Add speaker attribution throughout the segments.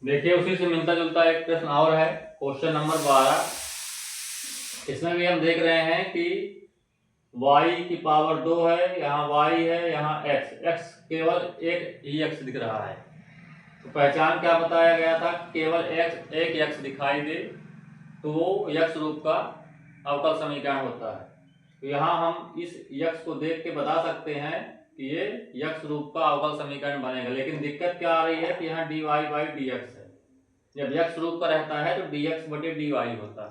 Speaker 1: देखिए उसी से मिलता जुलता एक प्रश्न और है, क्वेश्चन नंबर 12। इसमें भी हम देख रहे हैं कि y की पावर 2 है, यहाँ y है, यहाँ x केवल एक ही x दिख रहा है। तो पहचान क्या बताया गया था, केवल एक x दिखाई दे तो वो x रूप का अवकल समीकरण होता है। तो यहाँ हम इस x को देख के बता सकते हैं कि ये x रूप का अवकल समीकरण बनेगा। लेकिन दिक्कत क्या आ रही है कि यहाँ dy बाई dx है। जब x रूप का रहता है तो dx बटे dy होता है।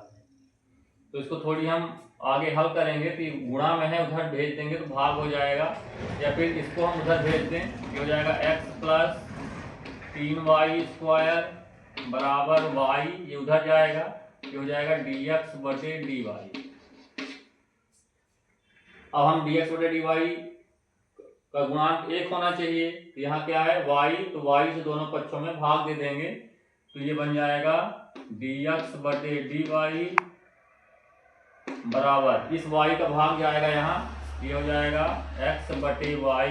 Speaker 1: तो इसको थोड़ी हम आगे हल करेंगे तो गुणा में है, उधर भेज देंगे तो भाग हो जाएगा, या फिर इसको हम उधर भेज दें, ये हो जाएगा x प्लस 3y स्क्वायर बराबर y, ये उधर जाएगा, ये हो जाएगा dx बटे dy। अब हम dx बटे dy का गुणांक 1 होना चाहिए, तो यहाँ क्या है y, तो y से दोनों पक्षों में भाग दे देंगे, तो ये बन जाएगा dx बटे dy बराबर, इस y का भाग जाएगा यहाँ, ये हो जाएगा x बटे y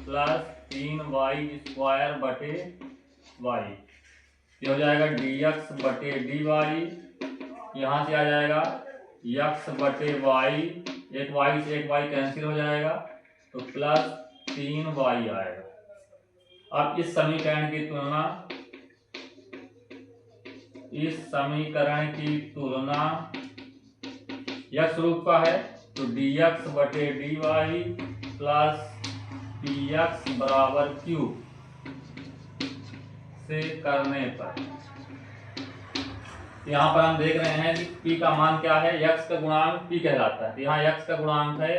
Speaker 1: प्लस 3y स्क्वायर बटे y, ये हो जाएगा dx बटे dy। यहाँ से आ जाएगा x बटे y, एक y से एक y कैंसिल हो जाएगा तो प्लस 3y आएगा। अब इस समीकरण की तुलना x रूप का है तो dx बटे dy प्लस px बराबर q से करने पर, यहाँ पर हम देख रहे हैं कि p का मान क्या है, x का गुणांक p कहलाता है। यहाँ x का गुणांक है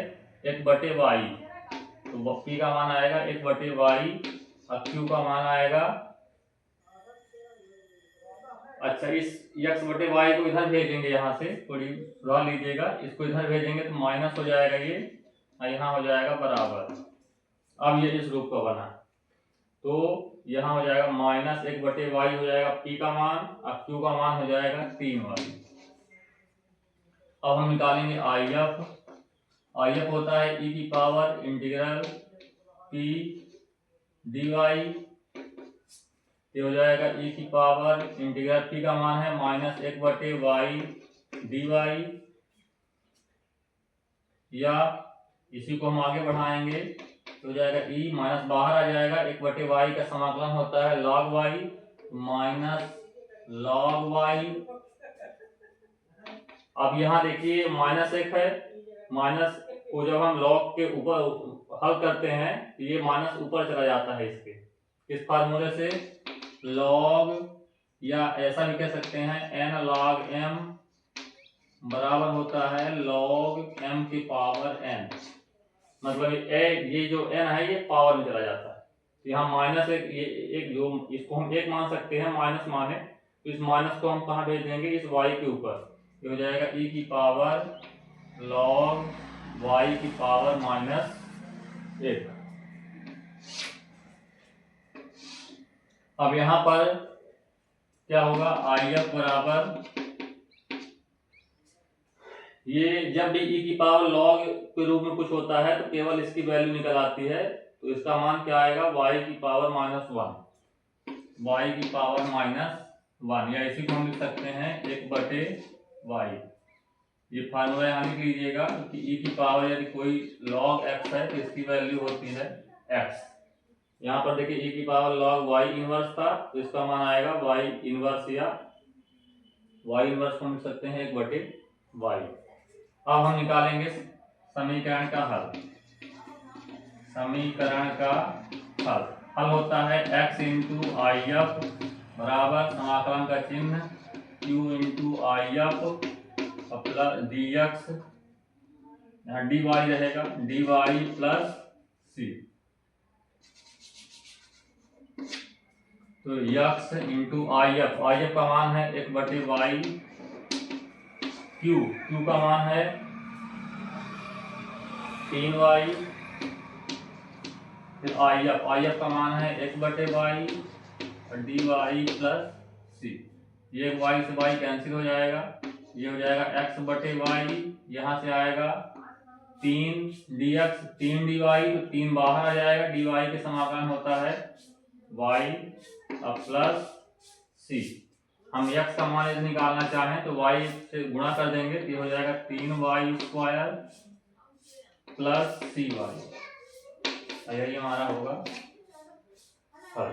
Speaker 1: 1 बटे y, तो p का मान आएगा 1 बटे y और q का मान आएगा, अच्छा इस x बटे y को इधर भेजेंगे, यहाँ से थोड़ी सुधार लीजिएगा, इसको इधर भेजेंगे तो माइनस हो जाएगा ये, और यहाँ हो जाएगा बराबर। अब ये इस रूप का बना, तो यहाँ हो जाएगा माइनस 1 बटे y हो जाएगा p का मान और q का मान हो जाएगा 3y। अब हम निकालेंगे IF होता है e की पावर इंटीग्रल p dy, ये हो जाएगा e की पावर इंटीग्रल p का मान है माइनस 1 बटे y dy, या इसी को हम आगे बढ़ाएंगे तो हो जाएगा e माइनस बाहर आ जाएगा, 1 बटे y का समाकलन होता है log y minus log y। अब यहाँ देखिए माइनस 1 है, माइनस को जब हम log के ऊपर हल करते हैं तो ये माइनस ऊपर चला जाता है इसके, इस फार्मूले से log, या ऐसा भी कह सकते हैं n log m बराबर होता है log m की पावर n, मतलब ये जो n है ये पावर में चला जाता है। तो यहाँ माइनस एक जो इसको हम 1 मान सकते हैं, माइनस माने तो इस माइनस को हम कहाँ भेज देंगे, इस y के ऊपर, ये हो जाएगा e की पावर log y की पावर माइनस 1। अब यहाँ पर क्या होगा, IF बराबर, ये जब भी e की पावर log के रूप में कुछ होता है तो केवल इसकी वैल्यू निकल आती है, तो इसका मान क्या आएगा y की पावर माइनस 1, y की पावर माइनस 1, या इसी को हम लिख सकते हैं 1 बटे y। ये फार्मूला यहाँ लिख लीजिएगा कि e की पावर यदि कोई log x है तो इसकी वैल्यू होती है x। यहाँ पर देखिए e की पावर log y इनवर्स था तो इसका मान आएगा y इनवर्स, या y इनवर्स को लिख सकते हैं 1 बटे y। अब हम निकालेंगे समीकरण का हल। हल होता है x इंटू IF बराबर समाकलन का चिन्ह q into IF plus dx, यहाँ dy रहेगा dy प्लस c, तो x इंटू IF का मान है 1 बटे y, q का मान है 3y, फिर IF का मान है 1 बटे y और dy प्लस c, ये y से y कैंसिल हो जाएगा, ये हो जाएगा x बटे y, यहाँ से आएगा 3 dx 3 dy, तो 3 बाहर आ जाएगा, dy के समाकलन होता है y प्लस c, सी। हम x का मान यदि निकालना चाहें तो y से गुणा कर देंगे तो ये हो जाएगा 3y² प्लस cy। यही हमारा होगा हल।